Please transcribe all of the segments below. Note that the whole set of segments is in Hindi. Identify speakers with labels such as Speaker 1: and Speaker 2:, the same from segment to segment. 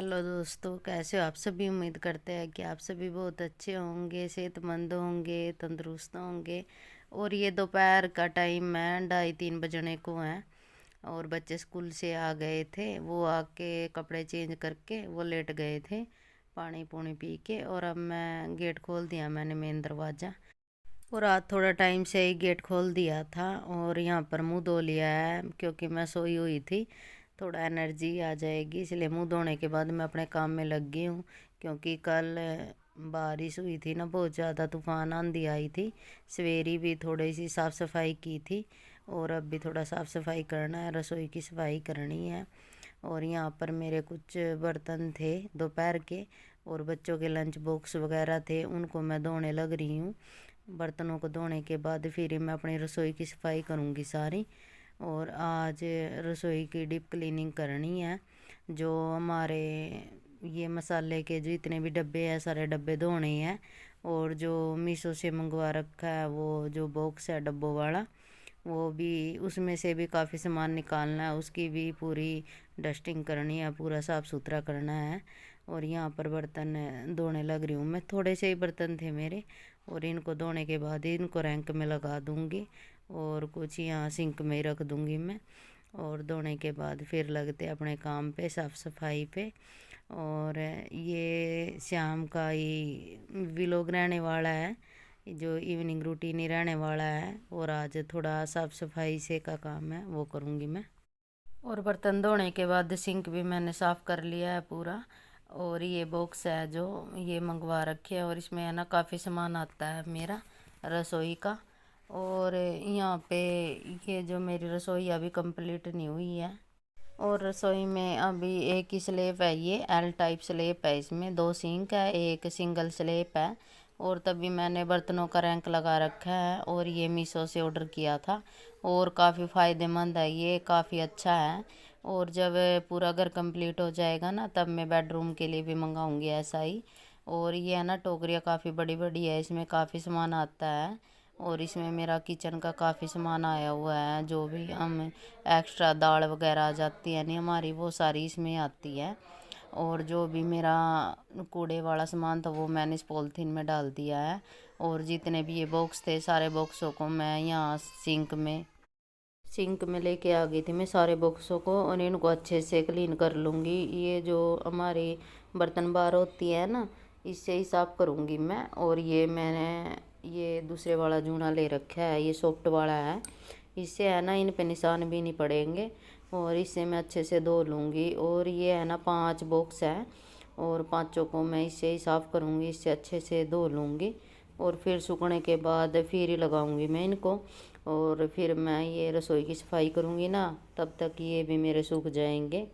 Speaker 1: हेलो दोस्तों, कैसे हो आप सभी। उम्मीद करते हैं कि आप सभी बहुत अच्छे होंगे, सेहतमंद होंगे, तंदुरुस्त होंगे। और ये दोपहर का टाइम है, 2:30 बजने को है। और बच्चे स्कूल से आ गए थे, वो आके कपड़े चेंज करके वो लेट गए थे पानी पूनी पी के। और अब मैं गेट खोल दिया, मैंने मेन दरवाज़ा। और आज थोड़ा टाइम से ही गेट खोल दिया था और यहाँ पर मुंह धो लिया है, क्योंकि मैं सोई हुई थी। थोड़ा एनर्जी आ जाएगी, इसलिए मुंह धोने के बाद मैं अपने काम में लग गई हूँ। क्योंकि कल बारिश हुई थी ना, बहुत ज़्यादा तूफान आंधी आई थी। सवेरी भी थोड़ी सी साफ़ सफाई की थी और अब भी थोड़ा साफ़ सफाई करना है, रसोई की सफाई करनी है। और यहाँ पर मेरे कुछ बर्तन थे दोपहर के, और बच्चों के लंच बॉक्स वगैरह थे, उनको मैं धोने लग रही हूँ। बर्तनों को धोने के बाद फिर मैं अपनी रसोई की सफाई करूँगी सारी। और आज रसोई की डीप क्लीनिंग करनी है। जो हमारे ये मसाले के जो इतने भी डब्बे हैं, सारे डब्बे धोने हैं। और जो मीशो से मंगवा रखा है, वो जो बॉक्स है डब्बों वाला, वो भी, उसमें से भी काफ़ी सामान निकालना है, उसकी भी पूरी डस्टिंग करनी है, पूरा साफ़ सुथरा करना है। और यहाँ पर बर्तन धोने लग रही हूँ मैं। थोड़े से ही बर्तन थे मेरे, और इनको धोने के बाद इनको रैंक में लगा दूँगी और कुछ यहाँ सिंक में ही रख दूँगी मैं। और धोने के बाद फिर लगते अपने काम पे, साफ़ सफाई पे। और ये शाम का ही व्लॉग रहने वाला है, जो इवनिंग रूटीन ही रहने वाला है। और आज थोड़ा साफ़ सफाई से का काम है, वो करूँगी मैं। और बर्तन धोने के बाद सिंक भी मैंने साफ़ कर लिया है पूरा। और ये बॉक्स है जो ये मंगवा रखे है, और इसमें है ना काफ़ी सामान आता है मेरा रसोई का। और यहाँ पे ये जो मेरी रसोई अभी कंप्लीट नहीं हुई है। और रसोई में अभी एक ही स्लेब है, ये एल टाइप स्लेब है, इसमें 2 सिंक है, एक सिंगल स्लेब है। और तभी मैंने बर्तनों का रैंक लगा रखा है, और ये मीशो से ऑर्डर किया था। और काफ़ी फ़ायदेमंद है ये, काफ़ी अच्छा है। और जब पूरा घर कंप्लीट हो जाएगा ना, तब मैं बेडरूम के लिए भी मंगाऊंगी ऐसा ही। और ये है ना, टोकरियाँ काफ़ी बड़ी बड़ी है, इसमें काफ़ी सामान आता है। और इसमें मेरा किचन का काफ़ी सामान आया हुआ है, जो भी हम एक्स्ट्रा दाल वगैरह आ जाती है नहीं हमारी, वो सारी इसमें आती है। और जो भी मेरा कूड़े वाला सामान था, वो मैंने इस पॉलीथीन में डाल दिया है। और जितने भी ये बॉक्स थे, सारे बॉक्सों को मैं यहाँ सिंक में लेके आ गई थी मैं, सारे बॉक्सों को। और इनको अच्छे से क्लीन कर लूँगी। ये जो हमारी बर्तन बार होती है ना, इससे ही साफ़ करूँगी मैं। और ये मैंने ये दूसरे वाला जूना ले रखा है, ये सॉफ्ट वाला है। इससे है ना, इन पे निशान भी नहीं पड़ेंगे। और इससे मैं अच्छे से धो लूँगी। और ये है ना, 5 बॉक्स है, और पांचों को मैं इससे ही साफ़ करूँगी, इससे अच्छे से धो लूँगी। और फिर सूखने के बाद फिर ही लगाऊँगी मैं इनको। और फिर मैं ये रसोई की सफाई करूँगी ना, तब तक ये भी मेरे सूख जाएंगे।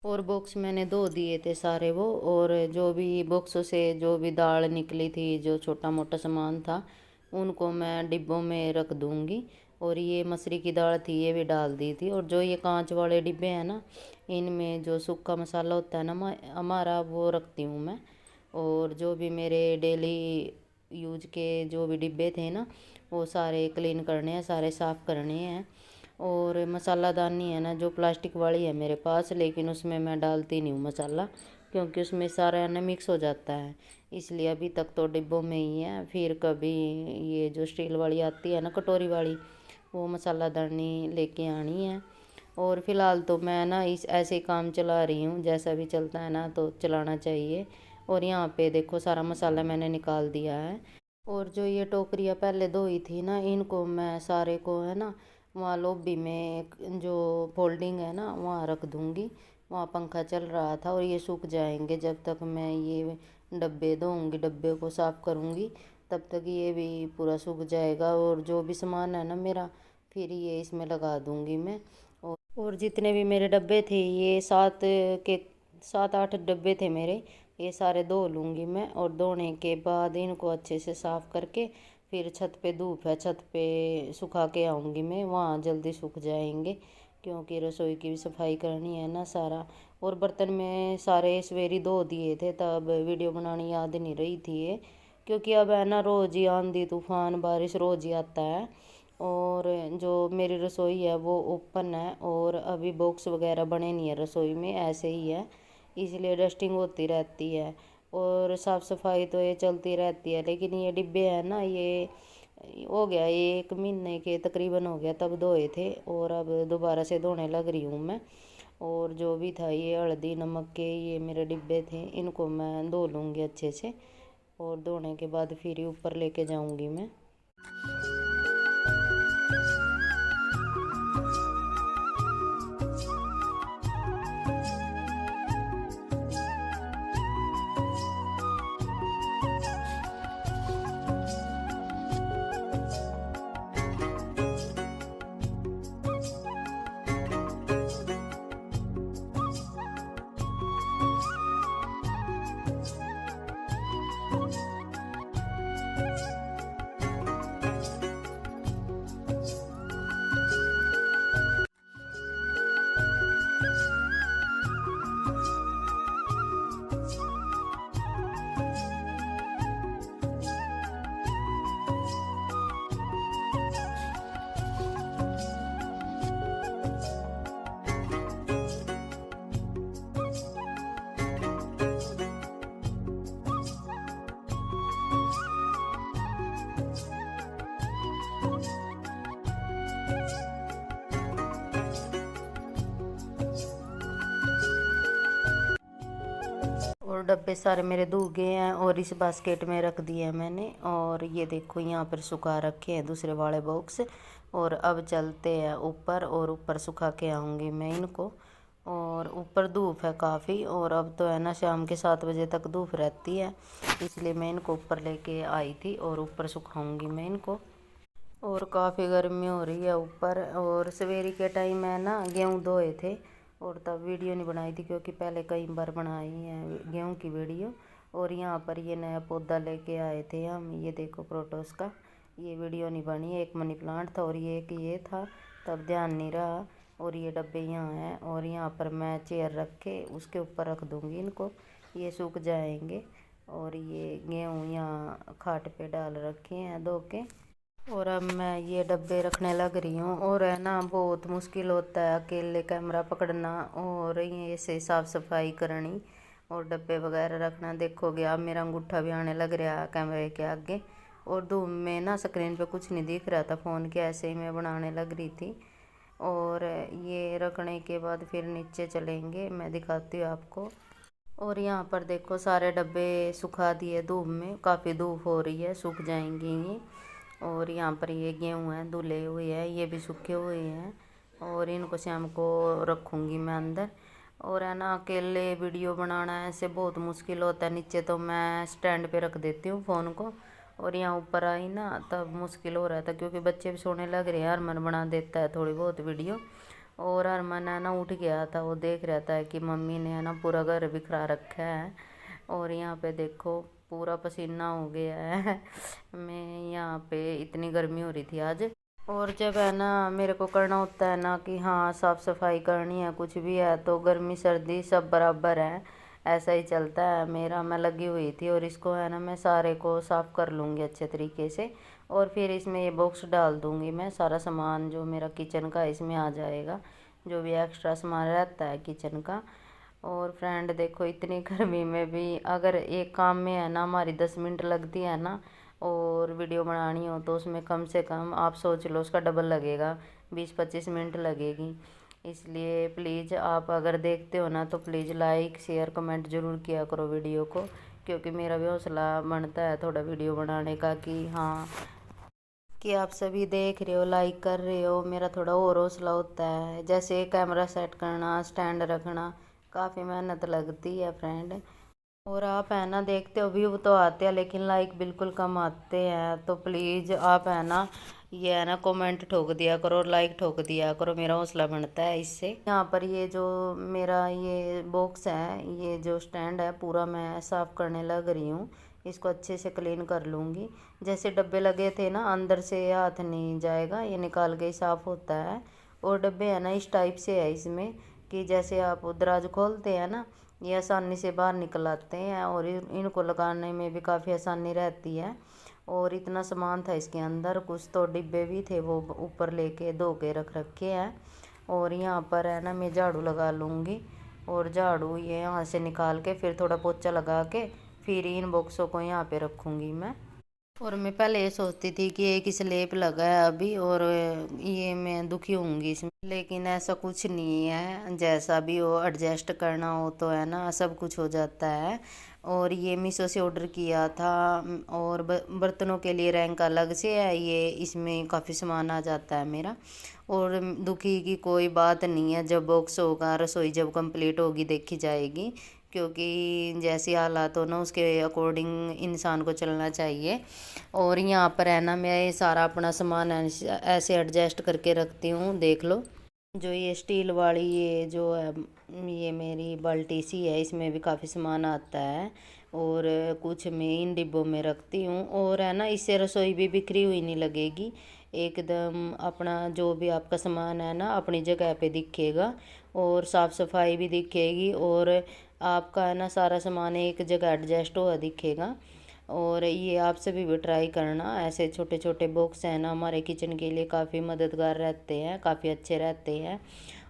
Speaker 1: और बॉक्स मैंने धो दिए थे सारे वो। और जो भी बॉक्सों से जो भी दाल निकली थी, जो छोटा मोटा सामान था, उनको मैं डिब्बों में रख दूँगी। और ये मसूरी की दाल थी, ये भी डाल दी थी। और जो ये कांच वाले डिब्बे हैं ना, इनमें जो सूखा मसाला होता है ना हमारा, वो रखती हूँ मैं। और जो भी मेरे डेली यूज के जो भी डिब्बे थे ना, वो सारे क्लीन करने हैं, सारे साफ़ करने हैं। और मसालादानी है ना, जो प्लास्टिक वाली है मेरे पास, लेकिन उसमें मैं डालती नहीं हूँ मसाला, क्योंकि उसमें सारा ना मिक्स हो जाता है। इसलिए अभी तक तो डिब्बों में ही है। फिर कभी ये जो स्टील वाली आती है ना, कटोरी वाली, वो मसालादानी लेके आनी है। और फ़िलहाल तो मैं ना इस ऐसे काम चला रही हूँ, जैसा भी चलता है ना तो चलाना चाहिए। और यहाँ पे देखो, सारा मसाला मैंने निकाल दिया है। और जो ये टोकरियाँ पहले धोई थी ना, इनको मैं सारे को है ना, वहाँ लॉबी में एक जो फोल्डिंग है ना, वहाँ रख दूँगी। वहाँ पंखा चल रहा था, और ये सूख जाएंगे जब तक मैं ये डब्बे धोऊँगी, डब्बे को साफ़ करूँगी, तब तक ये भी पूरा सूख जाएगा। और जो भी सामान है ना मेरा, फिर ये इसमें लगा दूँगी मैं। और जितने भी मेरे डब्बे थे, ये 7-8 डब्बे थे मेरे, ये सारे धो लूँगी मैं। और धोने के बाद इनको अच्छे से साफ़ करके फिर छत पे, धूप है छत पे, सुखा के आऊँगी मैं, वहाँ जल्दी सूख जाएंगे, क्योंकि रसोई की भी सफाई करनी है ना सारा। और बर्तन में सारे सवेरे धो दिए थे, तब वीडियो बनानी याद नहीं रही थी ये, क्योंकि अब है ना रोज़ ही आंधी तूफान बारिश रोज़ ही आता है। और जो मेरी रसोई है वो ओपन है, और अभी बॉक्स वगैरह बने नहीं है रसोई में, ऐसे ही है, इसलिए डस्टिंग होती रहती है और साफ़ सफाई तो ये चलती रहती है। लेकिन ये डिब्बे हैं ना, ये हो गया, ये 1 महीने के तकरीबन हो गया तब धोए थे, और अब दोबारा से धोने लग रही हूँ मैं। और जो भी था, ये हल्दी नमक के ये मेरे डिब्बे थे, इनको मैं धो लूँगी अच्छे से, और धोने के बाद फिर ही ऊपर लेके जाऊँगी मैं। और डब्बे सारे मेरे धुल गए हैं, और इस बास्केट में रख दिए हैं मैंने। और ये देखो यहाँ पर सुखा रखे हैं दूसरे वाले बॉक्स। और अब चलते हैं ऊपर, और ऊपर सुखा के आऊँगी मैं इनको। और ऊपर धूप है काफ़ी, और अब तो है ना शाम के 7 बजे तक धूप रहती है, इसलिए मैं इनको ऊपर लेके आई थी, और ऊपर सुखाऊंगी मैं इनको। और काफ़ी गर्मी हो रही है ऊपर। और सवेरे के टाइम है ना गेहूँ धोए थे, और तब वीडियो नहीं बनाई थी, क्योंकि पहले कई बार बनाई है गेहूँ की वीडियो। और यहाँ पर ये नया पौधा लेके आए थे हम, ये देखो प्रोटोस का, ये वीडियो नहीं बनी, एक मनी प्लांट था और ये था, तब ध्यान नहीं रहा। और ये डब्बे यहाँ हैं, और यहाँ पर मैं चेयर रख के उसके ऊपर रख दूँगी इनको, ये सूख जाएंगे। और ये गेहूँ यहाँ खाट पे डाल रखे हैं धो के। और अब मैं ये डब्बे रखने लग रही हूँ। और है ना बहुत मुश्किल होता है अकेले कैमरा पकड़ना, और ये से साफ़ सफाई करनी, और डब्बे वगैरह रखना। देखोगे अब मेरा अंगूठा भी आने लग रहा है कैमरे के आगे। और धूप में ना स्क्रीन पे कुछ नहीं दिख रहा था फ़ोन के, ऐसे ही मैं बनाने लग रही थी। और ये रखने के बाद फिर नीचे चलेंगे, मैं दिखाती हूँ आपको। और यहाँ पर देखो सारे डब्बे सुखा दिए धूप में, काफ़ी धूप हो रही है, सूख जाएंगे ये। और यहाँ पर ये गेहूँ हैं धुले हुए हैं, ये भी सूखे हुए हैं, और इनको शाम को रखूँगी मैं अंदर। और है ना अकेले वीडियो बनाना ऐसे बहुत मुश्किल होता है। नीचे तो मैं स्टैंड पे रख देती हूँ फ़ोन को, और यहाँ ऊपर आई ना तब मुश्किल हो रहा था, क्योंकि बच्चे भी सोने लग रहे हैं, हरमन बना देता है थोड़ी बहुत वीडियो। और हरमन है ना उठ गया था, वो देख रहा था कि मम्मी ने है ना पूरा घर बिखरा रखा है। और यहाँ पे देखो पूरा पसीना हो गया है मैं यहाँ पे, इतनी गर्मी हो रही थी आज। और जब है ना मेरे को करना होता है ना कि हाँ साफ़ सफाई करनी है कुछ भी है, तो गर्मी सर्दी सब बराबर है, ऐसा ही चलता है मेरा। मैं लगी हुई थी, और इसको है ना मैं सारे को साफ़ कर लूँगी अच्छे तरीके से। और फिर इसमें ये बॉक्स डाल दूँगी मैं, सारा सामान जो मेरा किचन का इसमें आ जाएगा, जो भी एक्स्ट्रा सामान रहता है किचन का। और फ्रेंड देखो इतनी गर्मी में भी अगर एक काम में है ना हमारी 10 मिनट लगती है ना, और वीडियो बनानी हो तो उसमें कम से कम आप सोच लो उसका डबल लगेगा, 20-25 मिनट लगेगी। इसलिए प्लीज़ आप अगर देखते हो ना तो प्लीज़ लाइक शेयर कमेंट ज़रूर किया करो वीडियो को, क्योंकि मेरा भी हौसला बनता है थोड़ा वीडियो बनाने का, कि हाँ कि आप सभी देख रहे हो लाइक कर रहे हो, मेरा थोड़ा और हौसला होता है। जैसे कैमरा सेट करना स्टैंड रखना काफ़ी मेहनत लगती है फ्रेंड। और आप है ना देखते हो व्यू तो आते हैं, लेकिन लाइक बिल्कुल कम आते हैं, तो प्लीज़ आप है ना ये है ना कमेंट ठोक दिया करो और लाइक ठोक दिया करो, मेरा हौसला बनता है इससे। यहाँ पर ये जो मेरा ये बॉक्स है, ये जो स्टैंड है, पूरा मैं साफ़ करने लग रही हूँ। इसको अच्छे से क्लीन कर लूँगी। जैसे डब्बे लगे थे ना, अंदर से हाथ नहीं जाएगा, ये निकाल के ही साफ़ होता है। और डब्बे है ना इस टाइप से है इसमें कि जैसे आप दराज खोलते हैं ना, ये आसानी से बाहर निकल आते हैं और इनको लगाने में भी काफ़ी आसानी रहती है। और इतना सामान था इसके अंदर, कुछ तो डिब्बे भी थे वो ऊपर लेके धो के रख रखे हैं। और यहाँ पर है ना मैं झाड़ू लगा लूँगी, और झाड़ू ये यहाँ से निकाल के फिर थोड़ा पोछा लगा के फिर इन बॉक्सों को यहाँ पे रखूँगी मैं। और मैं पहले ये सोचती थी कि एक स्लेब लगा है अभी और ये मैं दुखी होंगी इसमें, लेकिन ऐसा कुछ नहीं है, जैसा भी हो एडजस्ट करना हो तो है ना सब कुछ हो जाता है। और ये मीशो से ऑर्डर किया था, और बर्तनों के लिए रैंक अलग से है, ये इसमें काफ़ी सामान आ जाता है मेरा। और दुखी की कोई बात नहीं है, जब बॉक्स होगा रसोई जब कंप्लीट होगी देखी जाएगी, क्योंकि जैसी हालात हो ना उसके अकॉर्डिंग इंसान को चलना चाहिए। और यहाँ पर है ना मैं सारा अपना सामान ऐसे एडजस्ट करके रखती हूँ, देख लो। जो ये स्टील वाली ये जो है, ये मेरी बाल्टी सी है, इसमें भी काफ़ी सामान आता है। और कुछ मैं इन डिब्बों में रखती हूँ, और है ना इससे रसोई भी बिखरी हुई नहीं लगेगी, एकदम अपना जो भी आपका सामान है ना अपनी जगह पे दिखेगा, और साफ़ सफाई भी दिखेगी, और आपका है ना सारा सामान एक जगह एडजस्ट हुआ दिखेगा। और ये आप सभी भी ट्राई करना, ऐसे छोटे छोटे बॉक्स हैं ना हमारे किचन के लिए काफ़ी मददगार रहते हैं, काफ़ी अच्छे रहते हैं।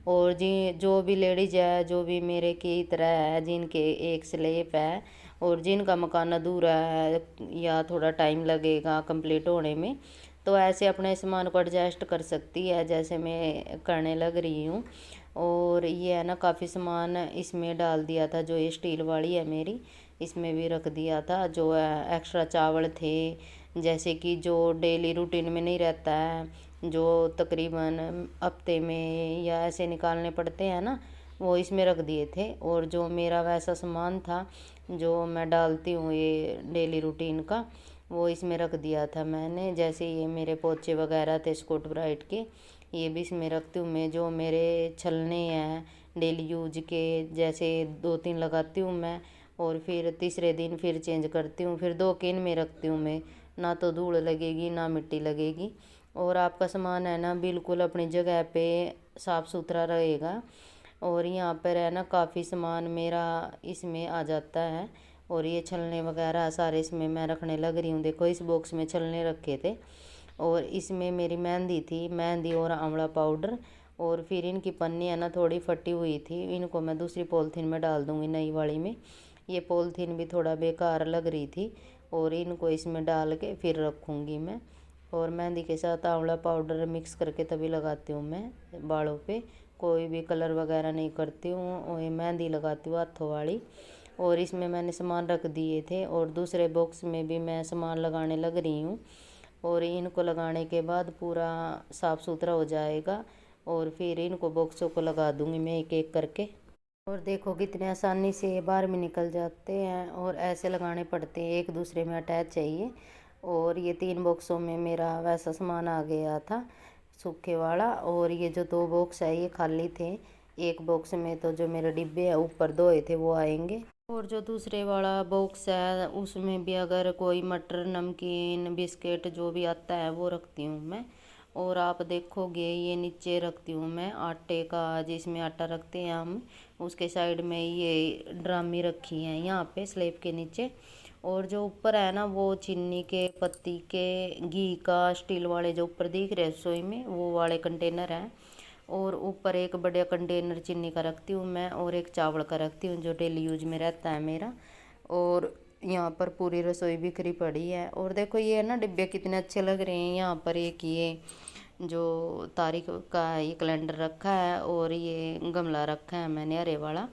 Speaker 1: और जी जो भी लेडीज है, जो भी मेरे की तरह है, जिनके एक स्लेप है और जिनका मकान अधूरा है या थोड़ा टाइम लगेगा कंप्लीट होने में, तो ऐसे अपने सामान को एडजस्ट कर सकती है, जैसे मैं करने लग रही हूँ। और ये है ना काफ़ी सामान इसमें डाल दिया था, जो ये स्टील वाली है मेरी, इसमें भी रख दिया था। जो एक्स्ट्रा चावल थे, जैसे कि जो डेली रूटीन में नहीं रहता है, जो तकरीबन हफ्ते में या ऐसे निकालने पड़ते हैं ना, वो इसमें रख दिए थे। और जो मेरा वैसा सामान था जो मैं डालती हूँ ये डेली रूटीन का, वो इसमें रख दिया था मैंने। जैसे ये मेरे पोचे वगैरह थे स्कॉच ब्राइट के, ये भी इसमें रखती हूँ मैं। जो मेरे छलने हैं डेली यूज के, जैसे 2-3 लगाती हूँ मैं, और फिर तीसरे दिन फिर चेंज करती हूँ, फिर 2 केन में रखती हूँ मैं, ना तो धूल लगेगी ना मिट्टी लगेगी। और आपका सामान है ना बिल्कुल अपनी जगह पे साफ़ सुथरा रहेगा। और यहाँ पर है ना काफ़ी सामान मेरा इसमें आ जाता है। और ये छलने वगैरह सारे इसमें मैं रखने लग रही हूँ, देखो इस बॉक्स में छलने रखे थे। और इसमें मेरी मेहंदी थी, मेहंदी और आंवला पाउडर। और फिर इनकी पन्नी है ना थोड़ी फटी हुई थी, इनको मैं दूसरी पॉलीथीन में डाल दूँगी, नई वाली में। ये पॉलीथीन भी थोड़ा बेकार लग रही थी, और इनको इसमें डाल के फिर रखूँगी मैं। और मेहंदी के साथ आंवला पाउडर मिक्स करके तभी लगाती हूँ मैं बालों पे, कोई भी कलर वगैरह नहीं करती हूँ, और ये मेहंदी लगाती हूँ हाथों वाली। और इसमें मैंने सामान रख दिए थे, और दूसरे बॉक्स में भी मैं सामान लगाने लग रही हूँ। और इनको लगाने के बाद पूरा साफ़ सुथरा हो जाएगा, और फिर इनको बॉक्सों को लगा दूँगी मैं एक एक करके। और देखो कितने आसानी से ये बाहर में निकल जाते हैं, और ऐसे लगाने पड़ते हैं, एक दूसरे में अटैच चाहिए। और ये 3 बॉक्सों में मेरा वैसा सामान आ गया था सूखे वाला, और ये जो 2 बॉक्स है ये खाली थे। एक बॉक्स में तो जो मेरे डिब्बे है ऊपर धोए थे वो आएंगे, और जो दूसरे वाला बॉक्स है उसमें भी अगर कोई मटर नमकीन बिस्किट जो भी आता है वो रखती हूँ मैं। और आप देखोगे ये नीचे रखती हूँ मैं आटे का, जिसमें आटा रखते हैं हम, उसके साइड में ये ड्रामी रखी हैं यहाँ पे स्लेब के नीचे। और जो ऊपर है ना वो चीनी के पत्ती के घी का स्टील वाले जो ऊपर दिख रहे रसोई में वो वाले कंटेनर हैं। और ऊपर एक बड़ा कंटेनर चीनी का रखती हूँ मैं, और एक चावल का रखती हूँ जो डेली यूज में रहता है मेरा। और यहाँ पर पूरी रसोई बिखरी पड़ी है। और देखो ये ना डिब्बे कितने अच्छे लग रहे हैं, यहाँ पर एक ये जो तारीख का ये कैलेंडर रखा है, और ये गमला रखा है मैंने हरे वाला।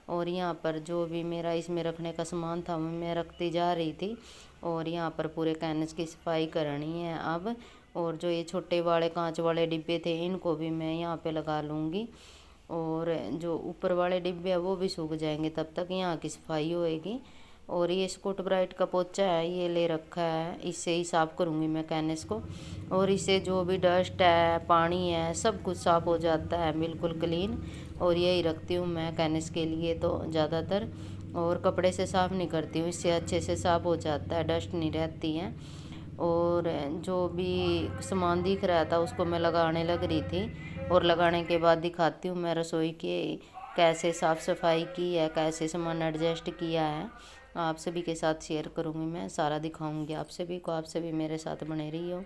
Speaker 1: और यहाँ पर जो भी मेरा इसमें रखने का सामान था वो मैं रखती जा रही थी। और यहाँ पर पूरे कैनस की सफाई करनी है अब। और जो ये छोटे वाले कांच वाले डिब्बे थे इनको भी मैं यहाँ पे लगा लूँगी। और जो ऊपर वाले डिब्बे हैं वो भी सूख जाएंगे, तब तक यहाँ की सफाई होएगी। और ये स्कॉच ब्राइट का पोचा है, ये ले रखा है, इससे ही साफ़ करूँगी मैं कैनस को। और इससे जो भी डस्ट है, पानी है, सब कुछ साफ़ हो जाता है बिल्कुल क्लीन। और यही रखती हूँ मैं कैनस के लिए तो ज़्यादातर, और कपड़े से साफ़ नहीं करती हूँ, इससे अच्छे से साफ़ हो जाता है, डस्ट नहीं रहती है। और जो भी सामान दिख रहा था उसको मैं लगाने लग रही थी, और लगाने के बाद दिखाती हूँ मैं रसोई के कैसे साफ़ सफाई की है, कैसे सामान एडजस्ट किया है, आप सभी के साथ शेयर करूँगी मैं, सारा दिखाऊँगी आप सभी को। आप सभी मेरे साथ बने रही हो।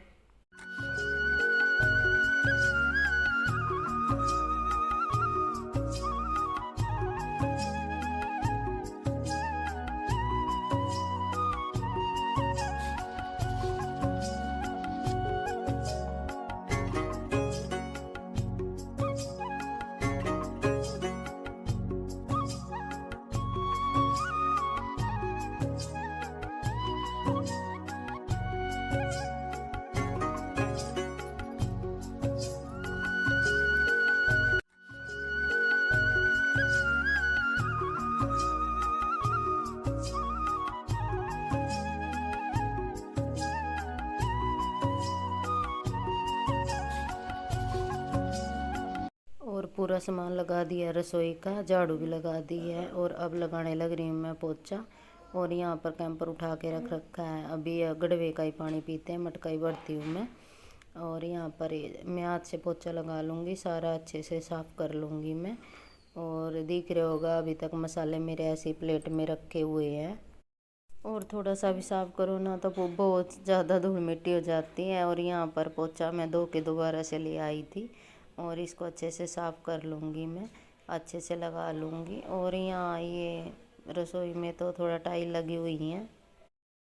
Speaker 1: और पूरा सामान लगा दिया रसोई का, झाड़ू भी लगा दी है, और अब लगाने लग रही हूँ मैं पोछा। और यहाँ पर कैंपर उठा के रख रखा है, अभी गड़वे का ही पानी पीते हैं, मटका ही भरती हूँ मैं। और यहाँ पर मैं हाथ से पोछा लगा लूँगी, सारा अच्छे से साफ़ कर लूँगी मैं। और दिख रहा होगा अभी तक मसाले मेरे ऐसी प्लेट में रखे हुए हैं। और थोड़ा सा भी साफ़ करो ना तो वो बहुत ज़्यादा धूल मिट्टी हो जाती है। और यहाँ पर पोछा मैं धो के दोबारा से ले आई थी, और इसको अच्छे से साफ़ कर लूँगी मैं, अच्छे से लगा लूँगी। और यहाँ ये रसोई में तो थोड़ा टाइल लगी हुई हैं,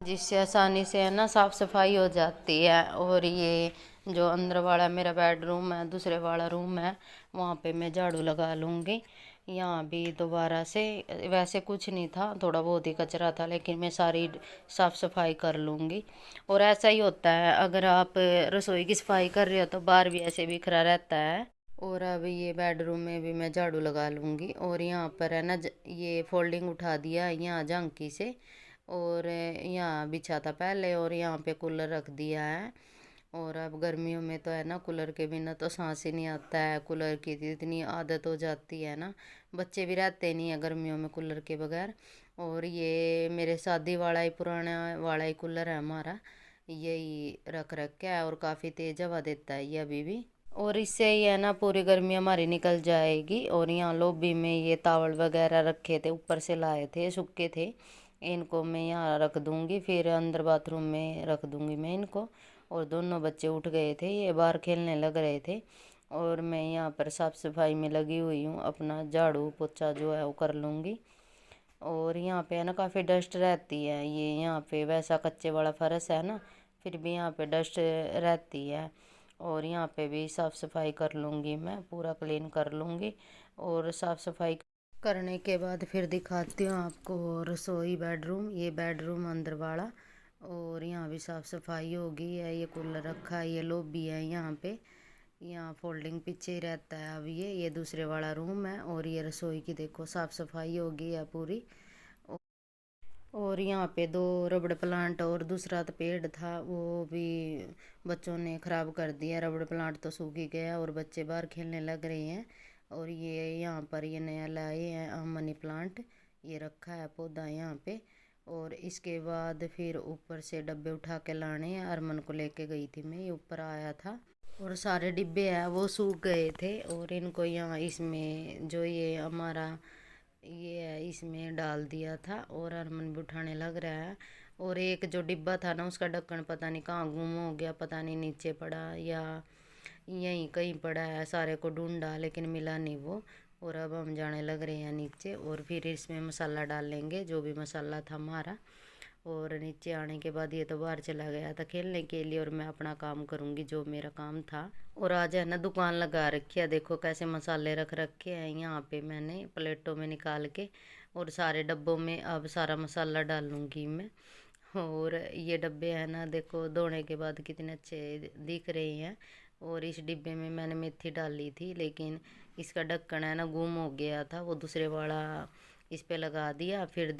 Speaker 1: जिससे आसानी से है ना साफ़ सफाई हो जाती है। और ये जो अंदर वाला मेरा बेडरूम है, दूसरे वाला रूम है, वहाँ पे मैं झाड़ू लगा लूँगी। यहाँ भी दोबारा से, वैसे कुछ नहीं था, थोड़ा बहुत ही कचरा था, लेकिन मैं सारी साफ़ सफाई कर लूँगी। और ऐसा ही होता है, अगर आप रसोई की सफाई कर रहे हो तो बाहर भी ऐसे बिखरा रहता है। और अब ये बेडरूम में भी मैं झाड़ू लगा लूँगी। और यहाँ पर है ना ये फोल्डिंग उठा दिया यहाँ झांकी से, और यहाँ बिछा था पहले, और यहाँ पे कूलर रख दिया है। और अब गर्मियों में तो है ना कूलर के बिना तो सांस ही नहीं आता है, कूलर की तो इतनी आदत हो जाती है ना, बच्चे भी रहते नहीं है गर्मियों में कूलर के बगैर। और ये मेरे शादी वाला ही पुराना वाला ही कूलर है हमारा, यही रख रखा है, और काफ़ी तेज़ हवा देता है ये अभी भी। और इससे ही है ना पूरी गर्मी हमारी निकल जाएगी। और यहाँ लॉबी में ये तावल वगैरह रखे थे, ऊपर से लाए थे, सूखे थे, इनको मैं यहाँ रख दूँगी, फिर अंदर बाथरूम में रख दूँगी मैं इनको। और दोनों बच्चे उठ गए थे, ये बाहर खेलने लग रहे थे, और मैं यहाँ पर साफ़ सफाई में लगी हुई हूँ, अपना झाड़ू पोछा जो है वो कर लूँगी। और यहाँ पे है ना काफ़ी डस्ट रहती है, ये यहाँ पे वैसा कच्चे वाला फर्श है ना, फिर भी यहाँ पे डस्ट रहती है। और यहाँ पे भी साफ़ सफाई कर लूँगी मैं, पूरा क्लीन कर लूँगी। और साफ़ सफाई करने के बाद फिर दिखाती हूँ आपको रसोई, बेडरूम, ये बेडरूम अंदर वाला। और यहाँ भी साफ़ सफाई हो गई है, ये कूलर रखा है, ये लॉबी है यहाँ पे, यहाँ फोल्डिंग पीछे ही रहता है। अब ये दूसरे वाला रूम है, और ये रसोई की देखो साफ़ सफाई हो गई है पूरी। और यहाँ पे दो रबड़ प्लांट और दूसरा तो पेड़ था, वो भी बच्चों ने ख़राब कर दिया, रबड़ प्लांट तो सूख ही गया, और बच्चे बाहर खेलने लग रहे हैं। और ये यहाँ पर ये नया लाए हैं मनी प्लांट, ये रखा है पौधा यहाँ पे। और इसके बाद फिर ऊपर से डब्बे उठा के लाने हैं, अरमन को लेके गई थी मैं, ये ऊपर आया था, और सारे डिब्बे हैं वो सूख गए थे। और इनको यहाँ इसमें जो ये हमारा ये है इसमें डाल दिया था, और हरमन भी उठाने लग रहा है। और एक जो डिब्बा था ना उसका ढक्कन पता नहीं कहाँ गुम हो गया, पता नहीं नीचे पड़ा या यहीं कहीं पड़ा है, सारे को ढूंढा लेकिन मिला नहीं वो। और अब हम जाने लग रहे हैं नीचे, और फिर इसमें मसाला डाल लेंगे जो भी मसाला था हमारा। और नीचे आने के बाद ये तो बाहर चला गया था खेलने के लिए, और मैं अपना काम करूँगी जो मेरा काम था। और आज है ना दुकान लगा रखी है, देखो कैसे मसाले रख रखे हैं यहाँ पे मैंने प्लेटों में निकाल के, और सारे डब्बों में अब सारा मसाला डालूंगी मैं। और ये डब्बे हैं ना देखो धोने के बाद कितने अच्छे दिख रहे हैं। और इस डिब्बे में मैंने मेथी डाली थी, लेकिन इसका ढक्कन है ना गुम हो गया था, वो दूसरे वाला इस पे लगा दिया। फिर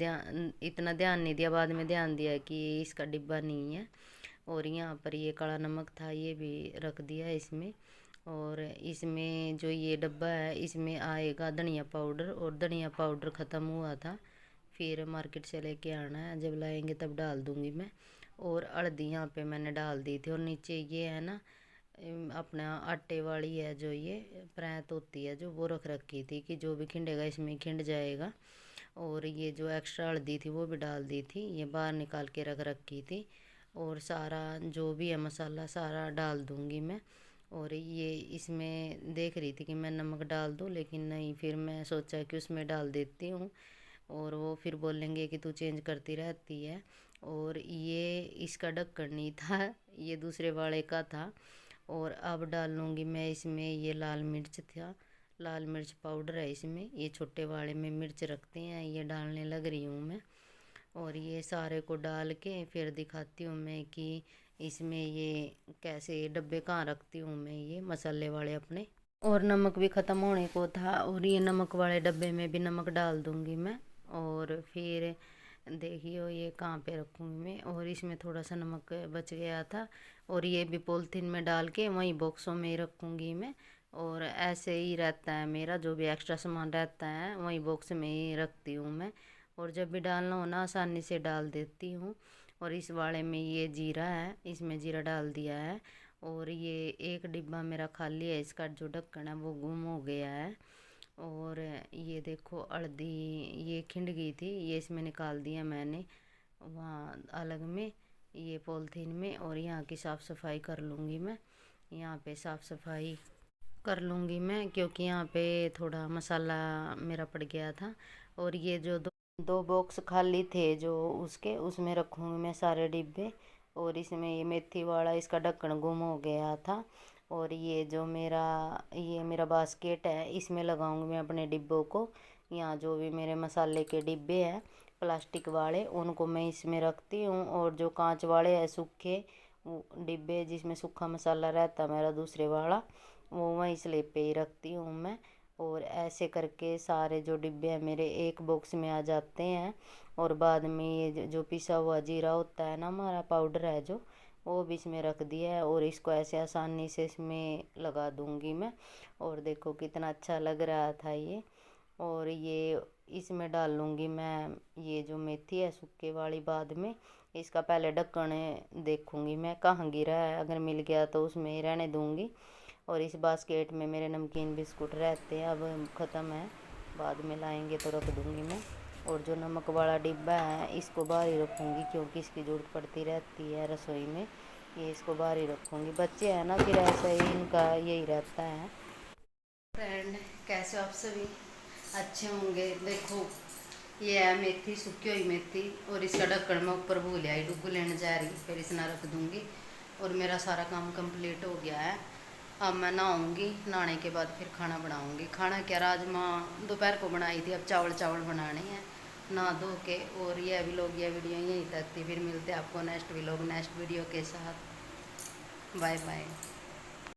Speaker 1: इतना ध्यान नहीं दिया, बाद में ध्यान दिया कि इसका डिब्बा नहीं है। और यहाँ पर ये काला नमक था, ये भी रख दिया इसमें। और इसमें जो ये डब्बा है इसमें आएगा धनिया पाउडर, और धनिया पाउडर ख़त्म हुआ था, फिर मार्केट से लेके आना है, जब लाएंगे तब डाल दूँगी मैं। और हल्दी यहाँ पे मैंने डाल दी थी। और नीचे ये है ना अपना आटे वाली है जो ये परैत होती है जो, वो रख रखी थी कि जो भी खिंडेगा इसमें खिंड जाएगा। और ये जो एक्स्ट्रा हल्दी थी वो भी डाल दी थी, ये बाहर निकाल के रख रखी थी। और सारा जो भी है मसाला सारा डाल दूँगी मैं। और ये इसमें देख रही थी कि मैं नमक डाल दूँ, लेकिन नहीं, फिर मैं सोचा कि उसमें डाल देती हूँ, और वो फिर बोलेंगे कि तू चेंज करती रहती है। और ये इसका ढक्कन नहीं था, ये दूसरे वाले का था। और अब डाल लूँगी मैं इसमें ये लाल मिर्च था, लाल मिर्च पाउडर है इसमें, ये छोटे वाले में मिर्च रखते हैं, ये डालने लग रही हूँ मैं। और ये सारे को डाल के फिर दिखाती हूँ मैं कि इसमें ये कैसे डब्बे कहाँ रखती हूँ मैं ये मसाले वाले अपने। और नमक भी ख़त्म होने को था, और ये नमक वाले डब्बे में भी नमक डाल दूँगी मैं। और फिर देखियो ये कहाँ पे रखूँगी मैं। और इसमें थोड़ा सा नमक बच गया था, और ये भी पॉलीथीन में डाल के वहीं बॉक्सों में ही रखूँगी मैं। और ऐसे ही रहता है मेरा, जो भी एक्स्ट्रा सामान रहता है वहीं बॉक्स में ही रखती हूँ मैं। और जब भी डालना हो ना आसानी से डाल देती हूँ। और इस वाले में ये जीरा है, इसमें जीरा डाल दिया है। और ये एक डिब्बा मेरा खाली है, इसका जो ढक्कन है वो गुम हो गया है। और ये देखो हल्दी ये खिंड गई थी, ये इसमें निकाल दिया मैंने वहाँ अलग में ये पॉलीथीन में। और यहाँ की साफ़ सफाई कर लूँगी मैं, यहाँ पे साफ़ सफाई कर लूँगी मैं, क्योंकि यहाँ पे थोड़ा मसाला मेरा पड़ गया था। और ये जो दो बॉक्स खाली थे जो उसके, उसमें रखूँगी मैं सारे डिब्बे। और इसमें ये मेथी वाला इसका ढक्कन गुम हो गया था। और ये मेरा बास्केट है, इसमें लगाऊंगी मैं अपने डिब्बों को। यहाँ जो भी मेरे मसाले के डिब्बे हैं प्लास्टिक वाले, उनको मैं इसमें रखती हूँ। और जो कांच वाले हैं सूखे डिब्बे जिसमें सूखा मसाला रहता मेरा दूसरे वाला, वो वहीं स्लेब पे ही रखती हूँ मैं। और ऐसे करके सारे जो डिब्बे हैं मेरे एक बॉक्स में आ जाते हैं। और बाद में ये जो पिसा हुआ जीरा होता है ना हमारा पाउडर है जो, वो भी इसमें रख दिया है। और इसको ऐसे आसानी से इसमें लगा दूंगी मैं। और देखो कितना अच्छा लग रहा था ये। और ये इसमें डाल लूँगी मैं ये जो मेथी है सूखे वाली बाद में। इसका पहले ढक्कन देखूँगी मैं कहाँ गिरा है, अगर मिल गया तो उसमें ही रहने दूँगी। और इस बास्केट में मेरे नमकीन बिस्कुट रहते हैं, अब ख़त्म है, बाद में लाएंगे तो रख दूँगी मैं। और जो नमक वाला डिब्बा है इसको बाहर ही रखूँगी, क्योंकि इसकी ज़रूरत पड़ती रहती है रसोई में, ये इसको बाहर ही रखूँगी। बच्चे हैं ना, फिर ऐसा ही इनका यही रहता है। फ्रेंड कैसे आप सभी अच्छे होंगे। देखो ये है मेथी, सूखी हुई मेथी, और इसका ढक्कन मैं ऊपर भूल आई, डुब्बू लेने जा रही, फिर इसना रख दूँगी। और मेरा सारा काम कंप्लीट हो गया है। अब मैं नहाऊँगी, नहाने के बाद फिर खाना बनाऊँगी। खाना क्या, राजमा दोपहर को बनाई थी, अब चावल बनाने हैं नहा धो के। और यह व्लॉग यह वीडियो यहीं तक थी, फिर मिलते हैं आपको नेक्स्ट व्लॉग नेक्स्ट वीडियो के साथ। Bye bye.